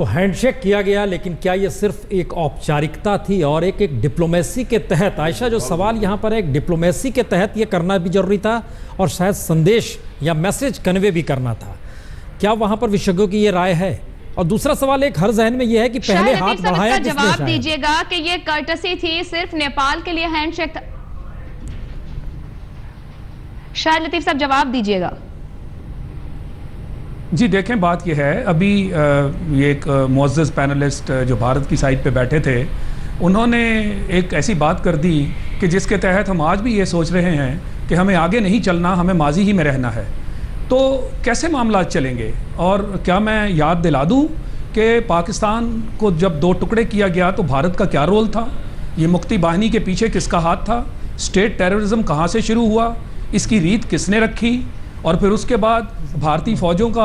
तो हैंडशेक किया गया, लेकिन क्या ये सिर्फ एक औपचारिकता थी और एक डिप्लोमेसी के तहत, आयशा जो सवाल यहाँ पर है, एक डिप्लोमेसी के तहत ये करना भी जरूरी था और शायद संदेश या मैसेज कन्वे भी करना था? क्या वहाँ पर विशेषज्ञों की ये राय है? और दूसरा सवाल एक हर जहन में ये है कि पहले हाथ बढ़ाया किसने? जवाब दीजिएगा कि ये कर्टसी थी, सिर्फ नेपाल के लिए हैंडशेक था। शायद लतीफ साहब जवाब दीजिएगा। जी देखें, बात यह है, अभी ये एक मुअज़्ज़ज़ पैनलिस्ट जो भारत की साइड पे बैठे थे, उन्होंने एक ऐसी बात कर दी कि जिसके तहत हम आज भी ये सोच रहे हैं कि हमें आगे नहीं चलना, हमें माजी ही में रहना है। तो कैसे मामला चलेंगे? और क्या मैं याद दिला दूं कि पाकिस्तान को जब दो टुकड़े किया गया तो भारत का क्या रोल था? ये मुक्ति बाहिनी के पीछे किसका हाथ था? स्टेट टेररिज्म कहाँ से शुरू हुआ? इसकी रीत किसने रखी? और फिर उसके बाद भारतीय फ़ौजों का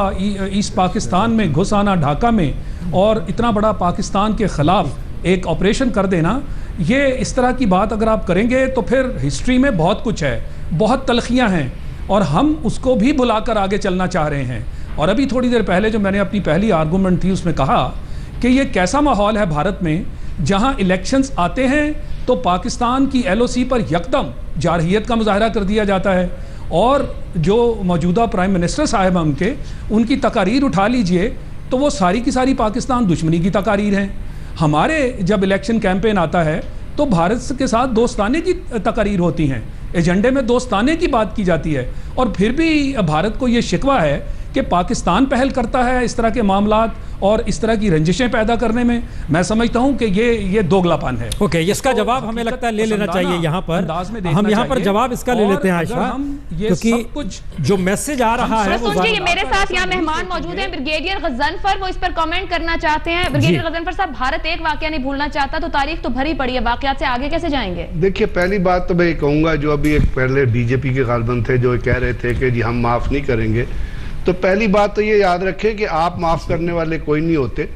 ईस्ट पाकिस्तान में घुस आना, ढाका में, और इतना बड़ा पाकिस्तान के ख़िलाफ़ एक ऑपरेशन कर देना, ये इस तरह की बात अगर आप करेंगे तो फिर हिस्ट्री में बहुत कुछ है, बहुत तलखियाँ हैं, और हम उसको भी बुलाकर आगे चलना चाह रहे हैं। और अभी थोड़ी देर पहले जो मैंने अपनी पहली आर्गूमेंट थी उसमें कहा कि ये कैसा माहौल है भारत में, जहाँ इलेक्शंस आते हैं तो पाकिस्तान की LOC पर यकदम जारहियत का मुजाहरा कर दिया जाता है, और जो मौजूदा प्राइम मिनिस्टर साहब हैं उनकी तकारीर उठा लीजिए तो वो सारी की सारी पाकिस्तान दुश्मनी की तकारीर हैं। हमारे जब इलेक्शन कैंपेन आता है तो भारत के साथ दोस्ताने की तकारीर होती हैं, एजेंडे में दोस्ताने की बात की जाती है, और फिर भी भारत को ये शिकवा है कि पाकिस्तान पहल करता है इस तरह के मामलात और इस तरह की रंजिशें पैदा करने में। मैं समझता हूं कि ये दोगलापन है। ओके, इसका तो जवाब हमें लगता है ले लेना चाहिए यहाँ पर। हम यहाँ पर जवाब इसका ले लेते हैं आयशा, क्योंकि कुछ जो मैसेज आ रहा है वो मेरे साथ यहाँ मेहमान मौजूद हैं, ब्रिगेडियर गजनफर, वो इस पर कमेंट करना चाहते हैं। ब्रिगेडियर गजनफर साहब, भारत एक वाकया नहीं भूलना चाहता, तो तारीख तो भरी पड़ी है, वाकयात से आगे कैसे जाएंगे? देखिए, पहली बात तो मैं ये कहूंगा, जो अभी एक पहले बीजेपी के गालबन थे जो कह रहे थे कि जी हम माफ नहीं करेंगे, तो पहली बात तो ये याद रखें कि आप माफ़ करने वाले कोई नहीं होते।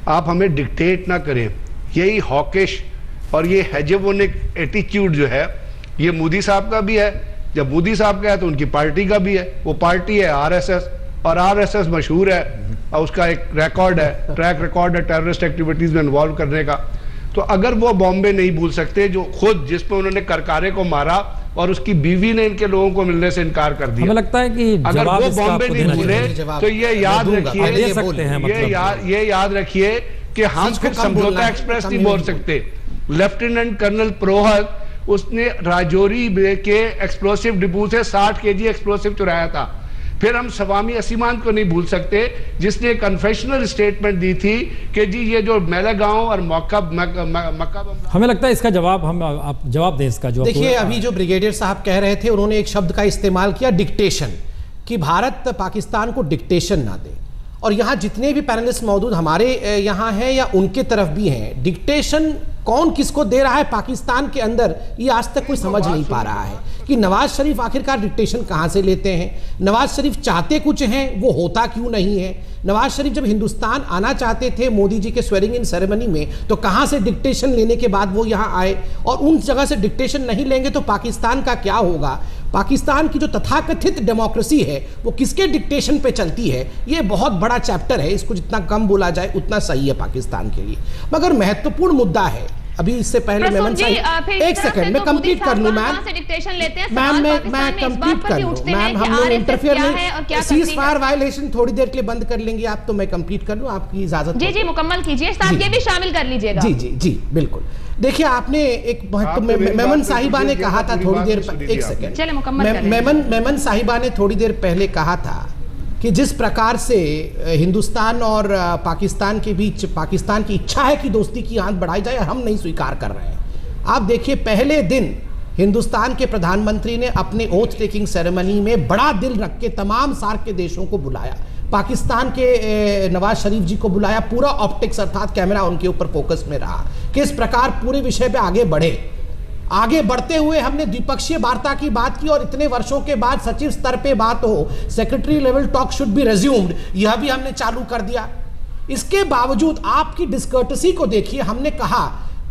आप हमें डिक्टेट ना करें। यही हॉकिश और ये हेजेमोनिक एटीट्यूड जो है, ये मोदी साहब का भी है। जब मोदी साहब का है तो उनकी पार्टी का भी है। वो पार्टी है RSS, और RSS मशहूर है और उसका एक रिकॉर्ड है, ट्रैक रिकॉर्ड है टेररिस्ट एक्टिविटीज़ में इन्वॉल्व करने का। तो अगर वो बॉम्बे नहीं भूल सकते, जो खुद जिस पर उन्होंने करकारे को मारा और उसकी बीवी ने इनके लोगों को मिलने से इनकार कर दिया, हमें लगता है कि अगर वो बॉम्बे नहीं भूले तो ये याद रखिए, ये याद रखिए कि हम फिर समझौता एक्सप्रेस नहीं बोल सकते। लेफ्टिनेंट कर्नल प्रोहत, उसने राजौरी के एक्सप्लोसिव डिपो से 60 kg एक्सप्लोसिव चुराया था। फिर हम सवामी असीमान को नहीं भूल सकते, जिसने कन्फेशनल स्टेटमेंट दी थी कि जी ये जो मेलागांव और मक्का हमें लगता है इसका जवाब आप जवाब दें इसका। जो देखिए, अभी जो ब्रिगेडियर साहब कह रहे थे, उन्होंने एक शब्द का इस्तेमाल किया, डिक्टेशन, कि भारत पाकिस्तान को डिक्टेशन ना दे। और यहाँ जितने भी पैनलिस्ट मौजूद हमारे यहाँ हैं या उनके तरफ भी हैं, डिक्टेशन कौन किसको दे रहा है पाकिस्तान के अंदर, ये आज तक कोई समझ नहीं पा रहा है कि नवाज शरीफ आखिरकार डिक्टेशन कहाँ से लेते हैं। नवाज शरीफ चाहते कुछ हैं, वो होता क्यों नहीं है। नवाज शरीफ जब हिंदुस्तान आना चाहते थे मोदी जी के स्वेरिंग इन सेरेमनी में, तो कहाँ से डिक्टेशन लेने के बाद वो यहाँ आए, और उन जगह से डिक्टेशन नहीं लेंगे तो पाकिस्तान का क्या होगा। पाकिस्तान की जो तथाकथित डेमोक्रेसी है वो किसके डिक्टेशन पे चलती है, ये बहुत बड़ा चैप्टर है। इसको जितना कम बोला जाए उतना सही है पाकिस्तान के लिए। मगर महत्वपूर्ण मुद्दा है, अभी इससे पहले मेमन साहब, एक सेकंड में कंप्लीट कर लूं मैम, मैं कंप्लीट कर लूं मैम, हम लोग इंटरफेयर नहीं, सीज फायर वायलेशन थोड़ी देर के लिए बंद कर लेंगे आप, तो मैं कंप्लीट कर लूं, आपकी इजाजत? जी मुकम्मल कीजिए साहब, ये भी शामिल कर लीजिएगा। जी बिल्कुल। देखिए, आपने एक मेमन साहिबा ने कहा था थोड़ी देर, एक सेकंड, मेमन साहिबा ने थोड़ी देर पहले कहा था कि जिस प्रकार से हिंदुस्तान और पाकिस्तान के बीच पाकिस्तान की इच्छा है कि दोस्ती की आंच बढ़ाई जाए, हम नहीं स्वीकार कर रहे हैं। आप देखिए, पहले दिन हिंदुस्तान के प्रधानमंत्री ने अपने ओथ टेकिंग सेरेमनी में बड़ा दिल रख के तमाम सार्क के देशों को बुलाया, पाकिस्तान के नवाज शरीफ जी को बुलाया, पूरा ऑप्टिक्स अर्थात कैमरा उनके ऊपर फोकस में रहा, किस प्रकार पूरे विषय पे आगे बढ़े। आगे बढ़ते हुए हमने द्विपक्षीय वार्ता की बात की, और इतने वर्षों के बाद सचिव स्तर पे बात हो, secretary level talk should be resumed, यह भी हमने चालू कर दिया। इसके बावजूद आपकी डिस्कर्टसी को देखिए, हमने कहा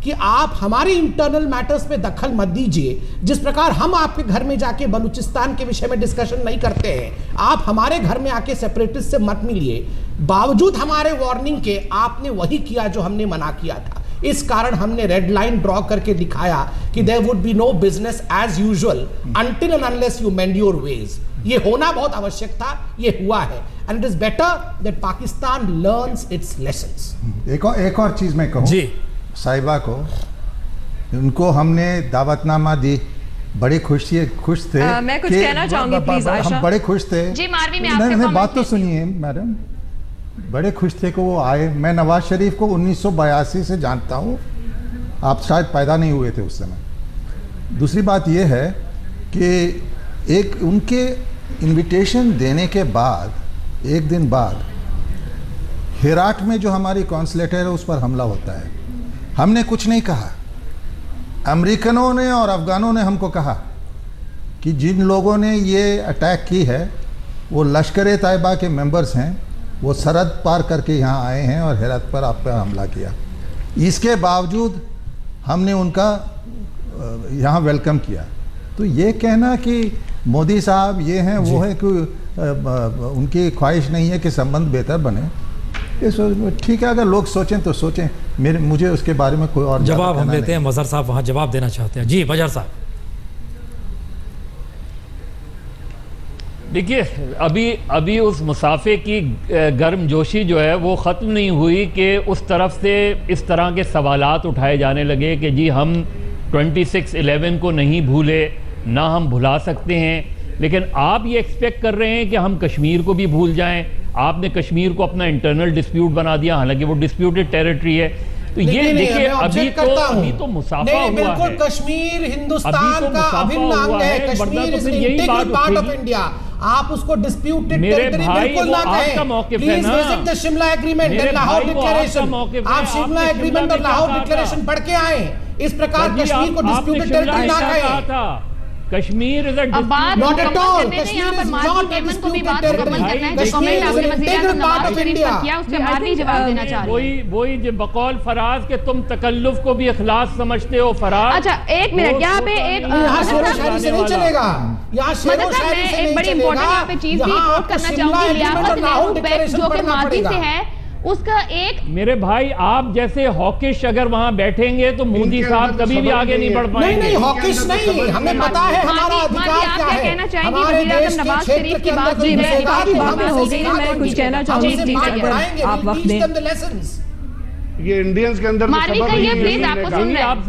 कि आप हमारे इंटरनल मैटर्स पे दखल मत दीजिए। जिस प्रकार हम आपके घर में जाके बलूचिस्तान के विषय में डिस्कशन नहीं करते हैं, आप हमारे घर में आके सेपरेटिस्ट से मत मिलिए। बावजूद हमारे वार्निंग के आपने वही किया जो हमने मना किया था। इस कारण हमने रेड लाइन ड्रॉ करके दिखाया कि there would be no business as usual until and unless you mend your ways. ये होना बहुत आवश्यक था, ये हुआ है, and it is better that Pakistan learns its lessons. एक और चीज मैं कहूं जी साहिबा को, उनको हमने दावतनामा दी, बड़े खुश थे। मैं कुछ कहना चाहूंगी प्लीज आयशा। हम बड़े खुश थे। जी मारवी में आपके नहीं, बात तो सुनिए मैडम। बड़े खुश थे कि वो आए। मैं नवाज शरीफ को 1982 से जानता हूँ, आप शायद पैदा नहीं हुए थे उस समय। दूसरी बात ये है कि एक उनके इनविटेशन देने के बाद एक दिन बाद हेराट में जो हमारी कॉन्सुलेट है उस पर हमला होता है। हमने कुछ नहीं कहा। अमेरिकनों ने और अफगानों ने हमको कहा कि जिन लोगों ने ये अटैक की है वो लश्कर तैयबा के मेंबर्स हैं, वो सरहद पार करके यहाँ आए हैं और हेरात पर आप पर हमला किया। इसके बावजूद हमने उनका यहाँ वेलकम किया। तो ये कहना कि मोदी साहब ये हैं वो है कि उनकी ख्वाहिश नहीं है कि संबंध बेहतर बने, ठीक है, अगर लोग सोचें तो सोचें। मुझे उसके बारे में कोई और जवाब हम देते हैं। मजहर साहब वहाँ जवाब देना चाहते हैं। जी मजहर साहब। देखिए, अभी उस मुसाफे की गर्मजोशी जो है वो ख़त्म नहीं हुई कि उस तरफ से इस तरह के सवालात उठाए जाने लगे कि जी हम 26/11 को नहीं भूले, ना हम भुला सकते हैं। लेकिन आप ये एक्सपेक्ट कर रहे हैं कि हम कश्मीर को भी भूल जाएं। आपने कश्मीर को अपना इंटरनल डिस्प्यूट बना दिया, हालांकि वो डिस्प्यूटेड टेरिटरी है। तो ये देखिए, अभी तो मुसाफा हुआ है। कश्मीर हिंदुस्तान का अभिन्न अंग है। Kashmir is an integral part of India. आप उसको डिस्प्यूटेड टेरिटरी बिल्कुल ना कहें। Please visit the Shimla agreement and Lahore declaration. आप शिमला एग्रीमेंट और लाहौर डिक्लेरेशन पढ़ के आए। इस प्रकार कश्मीर को डिस्प्यूटेड टेरिटरी ना कहें। Kashmir is not at all. Kashmir is not a disputed territory. Kashmir is an integral part of India. वही जो बकौल फराज के तुम तकल्लुफ को भी इखलास समझते हो फराज। अच्छा एक मिनट, यहाँ पे एक शेरो शायरी से नहीं चलेगा। यहाँ शेरो शायरी से एक बड़ी इंपॉर्टेंट यहाँ पे चीज भी नोट करना चाहूंगी। लियाकत नेहरू बैंक जो कि माजी से है, उसका एक मेरे भाई आप जैसे हॉकिश अगर वहां बैठेंगे तो मोदी साहब कभी भी आगे नहीं बढ़ पाएंगे। नहीं हॉकिश नहीं, हमें पता है हमारा अधिकार क्या है। कहना चाहेंगे वज़ीर आज़म नवाज शरीफ की बात जी में बातें हो गई, मैं कुछ कहना चाहूंगी आप वक्त दें। ये इंडियंस के अंदर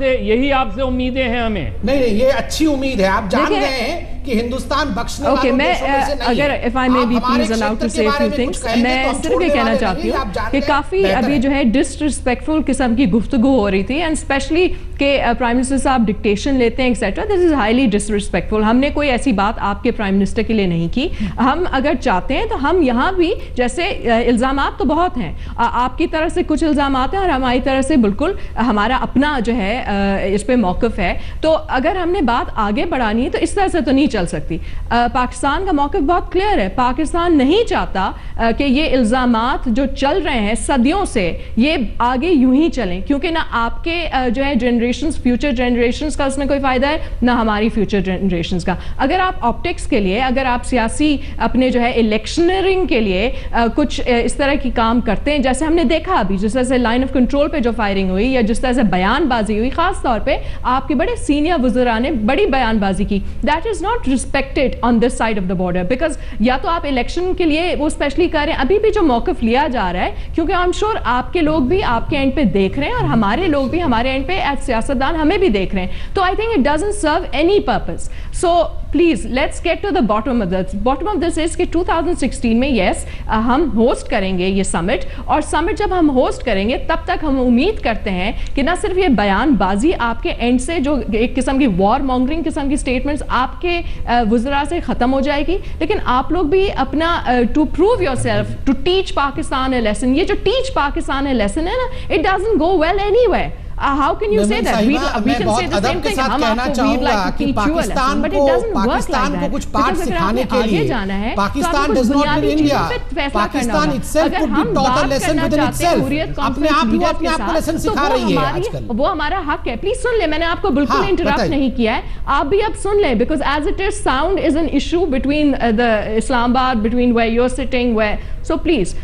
यही आपसे उम्मीदें हैं हमें। नहीं ये अच्छी उम्मीद है। आप जान गए हैं कि हिंदुस्तान बख्शने वालों मैं अगर if I may be please allowed to say a few things, मैं सिर्फ ये कहना चाहती हूँ कि काफ़ी अभी जो है डिसरिस्पेक्टफुल किस्म की गुफ्तगू हो रही थी, एंड स्पेशली कि प्राइम मिनिस्टर साहब डिक्टेशन लेते हैं etcetera. This is highly disrespectful. हमने कोई ऐसी बात आपके प्राइम मिनिस्टर के लिए नहीं की। हम अगर चाहते हैं तो हम यहाँ भी जैसे इल्ज़ामात तो बहुत हैं, आपकी तरफ से कुछ इल्ज़ामात हैं और हमारी तरफ से बिल्कुल हमारा अपना जो है इस पे मौक़िफ़ है। तो अगर हमने बात आगे बढ़ानी है तो इस तरह से तो नहीं चल सकती। पाकिस्तान का मौक़िफ़ बहुत क्लियर है। पाकिस्तान नहीं चाहता कि ये इल्ज़ामात जो चल रहे हैं सदियों से ये आगे यूं ही चलें, क्योंकि ना आपके जो है जनरेशंस, फ्यूचर जनरेशंस का उसमें कोई फ़ायदा है, ना हमारी फ्यूचर जनरेशंस का। अगर आप ऑप्टिक्स के लिए, अगर आप सियासी अपने जो है इलेक्शनरिंग के लिए कुछ इस तरह की काम करते हैं, जैसे हमने देखा अभी जिस तरह से लाइन ऑफ कंट्रोल पे जो फायरिंग हुई या जिस तरह से बयानबाजी हुई, खास तौर पे आपके बड़े सीनियर वज़रा ने बड़ी बयानबाजी की, that is not respected on this side of the border. Because या तो आप इलेक्शन के लिए वो स्पेशली कर रहे हैं, अभी भी जो मौक़िफ़ लिया जा रहा है, क्योंकि आई एम श्योर आपके लोग भी आपके एंड पे देख रहे हैं और हमारे लोग भी हमारे एंड पे एज सियासतदान हमें भी देख रहे हैं। तो I think it doesn't serve any purpose. So please let's get to the bottom of this. Bottom of this is कि 2016 में यस हम होस्ट करेंगे ये समिट, और समिट जब हम होस्ट करेंगे तब तक हम उम्मीद करते हैं कि ना सिर्फ ये बयानबाजी आपके एंड से जो एक किस्म की वॉर मॉन्गरिंग किस्म की स्टेटमेंट्स आपके वज़रा से ख़त्म हो जाएगी, लेकिन आप लोग भी अपना to prove yourself, to teach Pakistan a lesson, ये जो टीच पाकिस्तान ए लेसन है ना, it doesn't go well anywhere. How can you say that? We can say the same thing. हम आपको we'd like to teach you a lesson, but it doesn't work like that. कुछ पाठ Because अगर सिखाने आपने के आगे लिए जाना है, पाकिस्तान तो does not बुनियादी mean India. चीजों पे फैसला करना पाकिस्तान होगा। itself अगर could be हम taught a बात lesson करना within चाहते हैं itself. हुर्रियत अपने कॉन्फ्रेंस आप ही वो लीडर्स अपने के आप को साथ, lesson तो सिखा रही है हमारी आजकल। वो हमारा हक है। प्लीज सुन ले, मैंने आपको बिल्कुल हाँ, इंटरप्ट बताइए। नहीं किया है, आप भी अब सुन ले, because as it is sound is an issue between the Islamabad, between where you are sitting, where, so please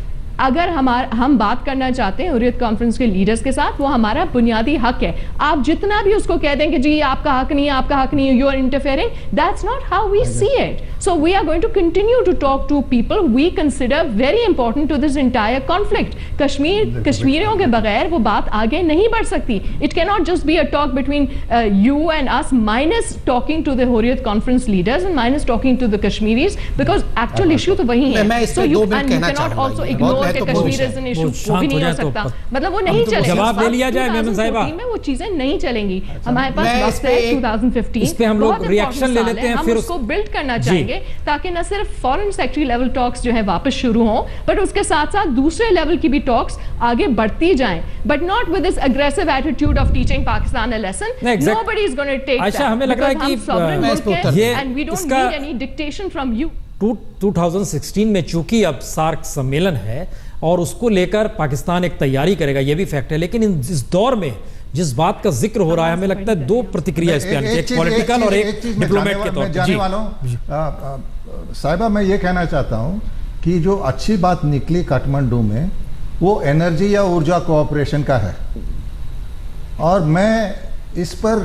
अगर हम बात करना चाहते हैं हुर्रियत कॉन्फ्रेंस के लीडर्स के साथ, वो हमारा बुनियादी हक है। आप जितना भी उसको कह दें कि जी आपका हक नहीं है, आपका हक नहीं है, you are interfering, that's not how we see it. So we are going to continue to talk to people we consider very important to this entire conflict. कश्मीरियों के बगैर वो बात आगे नहीं बढ़ सकती। It can not just be a talk between you and us minus talking to the Hurriyat conference leaders and minus talking to the Kashmiris, because actual issue तो वही है। So you can not also ignore Kashmir is an issue, वो भी नहीं हो सकता, मतलब वो नहीं चलेगा। जवाब दे लिया जाए मेमन साहिबा, में वो चीजें नहीं चलेंगी। हमारे पास वक्त है 2015, इस पे हम लोग रिएक्शन ले लेते हैं, फिर उसको बिल्ड करना चाहेंगे ताकि न सिर्फ फॉरेन सेक्रेटरी लेवल टॉक्स जो है वापस शुरू हों, बट उसके साथ साथ दूसरे लेवल की भी टॉक्स आगे बढ़ती जाएं, but not with this aggressive attitude of teaching Pakistan a lesson. Nobody is going to take that. Ayesha, हमें लग रहा है कि ये and we don't need any dictation from you. 2016 में चूंकि अब सार्क सम्मेलन है और उसको लेकर पाकिस्तान एक तैयारी करेगा, ये भी फैक्ट है, लेकिन इस दौर में जिस बात का जिक्र हो रहा है, हमें लगता है दो प्रतिक्रिया इस पे आनी चाहिए, एक पॉलिटिकल और एक डिप्लोमेट के तौर पर। जाने वालों साहिबा, मैं ये कहना चाहता हूँ कि जो अच्छी बात निकली काठमांडू में वो एनर्जी या ऊर्जा कोऑपरेशन का है, और मैं इस पर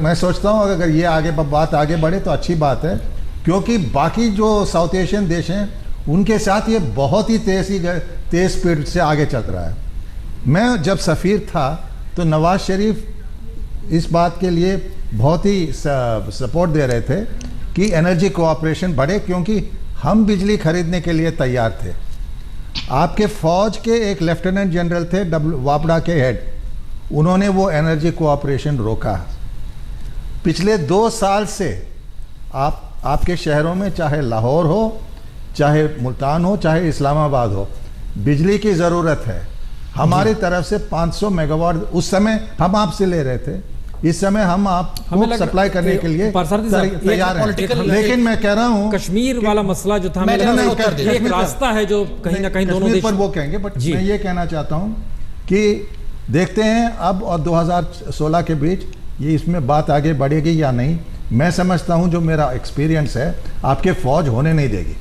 मैं सोचता हूँ अगर ये बात आगे बढ़े तो अच्छी बात है, क्योंकि बाकी जो साउथ एशियन देश हैं उनके साथ ये बहुत ही तेज स्पीड से आगे चल रहा है। मैं जब सफ़ीर था तो नवाज शरीफ इस बात के लिए बहुत ही सपोर्ट दे रहे थे कि एनर्जी कोऑपरेशन बढ़े, क्योंकि हम बिजली खरीदने के लिए तैयार थे। आपके फौज के एक लेफ्टिनेंट जनरल थे वापडा के हेड, उन्होंने वो एनर्जी कोऑपरेशन रोका। पिछले 2 साल से आपके शहरों में, चाहे लाहौर हो, चाहे मुल्तान हो, चाहे इस्लामाबाद हो, बिजली की ज़रूरत है। हमारी तरफ से 500 मेगावाट उस समय हम आपसे ले रहे थे, इस समय हम आपको सप्लाई करने के लिए तैयार हैं। लेकिन मैं कह रहा हूँ कश्मीर वाला मसला जो था, एक रास्ता है जो कहीं ना कहीं दोनों देश पर वो कहेंगे, बट मैं ये कहना चाहता हूँ कि देखते हैं अब और 2016 के बीच ये इसमें बात आगे बढ़ेगी या नहीं। मैं समझता हूँ, जो मेरा एक्सपीरियंस है, आपके फौज होने नहीं देगी।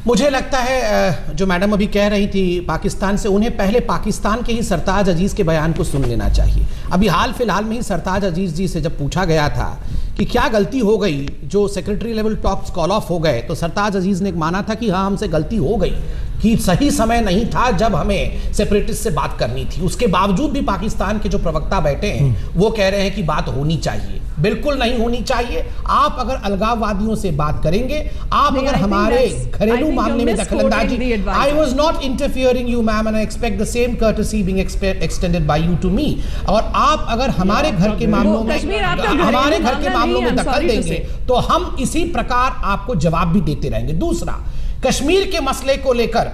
मुझे लगता है जो मैडम अभी कह रही थी पाकिस्तान से, उन्हें पहले पाकिस्तान के ही सरताज अजीज़ के बयान को सुन लेना चाहिए। अभी हाल फिलहाल में ही सरताज अजीज़ जी से जब पूछा गया था कि क्या गलती हो गई, जो secretary level talks call of हो गए, तो सरताज अजीज़ ने माना था कि हाँ, हमसे गलती हो गई, कि सही समय नहीं था जब हमें सेपरेटिस्ट से बात करनी थी। उसके बावजूद भी पाकिस्तान के जो प्रवक्ता बैठे हैं वो कह रहे हैं कि बात होनी चाहिए। बिल्कुल नहीं होनी चाहिए। आप अगर अलगाववादियों से बात करेंगे, आप अगर हमारे घरेलू मामले में दखलंदाजी, I was not interfering you ma'am and I expect the same courtesy being extended by you to me. और आप अगर हमारे घर के मामलों में दखल देंगे तो हम इसी प्रकार आपको जवाब भी देते रहेंगे। दूसरा, कश्मीर के मसले को लेकर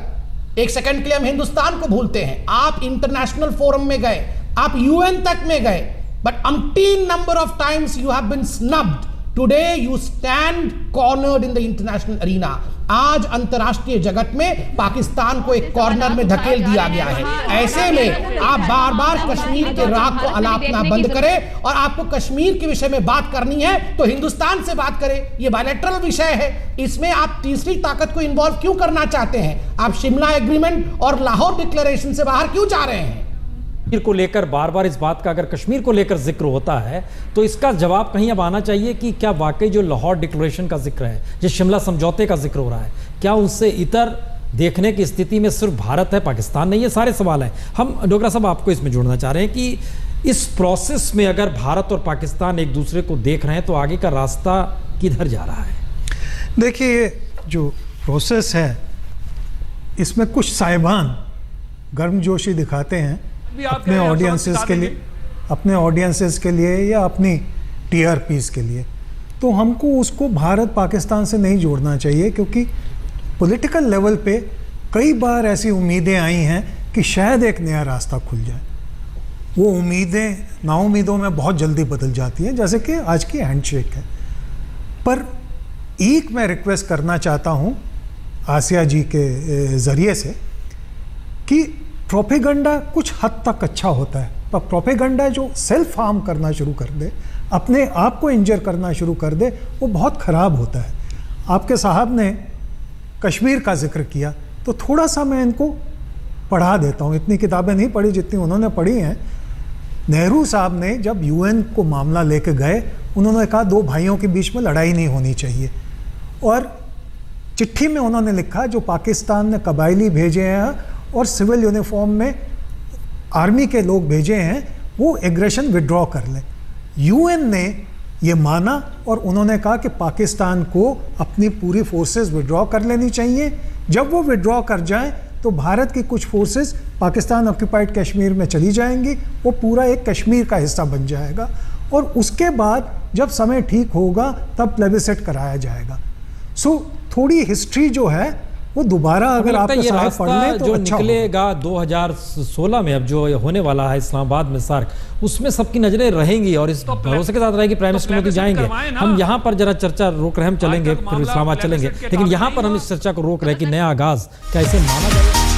एक सेकंड के लिए हम हिंदुस्तान को भूलते हैं। आप इंटरनेशनल फोरम में गए, आप यूएन तक में गए, but umpteen number of times you have been snubbed. Today you stand cornered in the international arena. आज अंतर्राष्ट्रीय जगत में पाकिस्तान को एक कॉर्नर में धकेल दिया गया है। ऐसे में आप बार बार कश्मीर के राग को अलापना बंद करें, और आपको कश्मीर के विषय में बात करनी है तो हिंदुस्तान से बात करें। ये बायलैटरल विषय है, इसमें आप तीसरी ताकत को इन्वॉल्व क्यों करना चाहते हैं? आप शिमला एग्रीमेंट और लाहौर डिक्लेरेशन से बाहर क्यों जा रहे हैं? कश्मीर को लेकर बार बार इस बात का अगर कश्मीर को लेकर जिक्र होता है तो इसका जवाब कहीं अब आना चाहिए कि क्या वाकई जो लाहौर डिक्लेरेशन का जिक्र है, जो शिमला समझौते का जिक्र हो रहा है, क्या उससे इतर देखने की स्थिति में सिर्फ भारत है, पाकिस्तान नहीं? ये सारे सवाल हैं। हम डोगरा साहब आपको इसमें जोड़ना चाह रहे हैं कि इस प्रोसेस में अगर भारत और पाकिस्तान एक दूसरे को देख रहे हैं तो आगे का रास्ता किधर जा रहा है? देखिए, जो प्रोसेस है इसमें कुछ साहिबान गर्मजोशी दिखाते हैं अपने ऑडियंसेस के लिए या अपनी टीआरपीस के लिए, तो हमको उसको भारत पाकिस्तान से नहीं जोड़ना चाहिए, क्योंकि पॉलिटिकल लेवल पे कई बार ऐसी उम्मीदें आई हैं कि शायद एक नया रास्ता खुल जाए। वो उम्मीदें नाउम्मीदों में बहुत जल्दी बदल जाती हैं, जैसे कि आज की हैंडशेक है। पर एक मैं रिक्वेस्ट करना चाहता हूँ आसिया जी के ज़रिए से कि प्रोपेगेंडा कुछ हद तक अच्छा होता है, पर प्रोपेगेंडा जो सेल्फ हार्म करना शुरू कर दे, अपने आप को इंजर करना शुरू कर दे, वो बहुत ख़राब होता है। आपके साहब ने कश्मीर का जिक्र किया, तो थोड़ा सा मैं इनको पढ़ा देता हूँ। इतनी किताबें नहीं पढ़ी जितनी उन्होंने पढ़ी हैं। नेहरू साहब ने जब यूएन को मामला लेके गए, उन्होंने कहा 2 भाइयों के बीच में लड़ाई नहीं होनी चाहिए, और चिट्ठी में उन्होंने लिखा जो पाकिस्तान ने कबायली भेजे हैं और सिविल यूनिफॉर्म में आर्मी के लोग भेजे हैं, वो एग्रेशन विड्रॉ कर लें। यूएन ने ये माना और उन्होंने कहा कि पाकिस्तान को अपनी पूरी फोर्सेस विड्रॉ कर लेनी चाहिए। जब वो विड्रॉ कर जाएं तो भारत की कुछ फोर्सेस पाकिस्तान ऑक्यूपाइड कश्मीर में चली जाएंगी, वो पूरा एक कश्मीर का हिस्सा बन जाएगा, और उसके बाद जब समय ठीक होगा तब प्लेबिसेट कराया जाएगा। सो थोड़ी हिस्ट्री जो है वो दोबारा अगर आप ये साहब पढ़ लें तो जो अच्छा निकलेगा 2016 में, अब जो होने वाला है इस्लामाबाद में सार्क, उसमें सबकी नजरें रहेंगी और इस भरोसे के साथ रहेगी प्राइम मिनिस्टर मोदी जाएंगे। हम यहाँ पर जरा चर्चा रोक रहे हैं, हम चलेंगे फिर इस्लामाबाद चलेंगे, लेकिन यहाँ पर हम इस चर्चा को रोक रहे हैं कि नया आगाज कैसे माना जाए।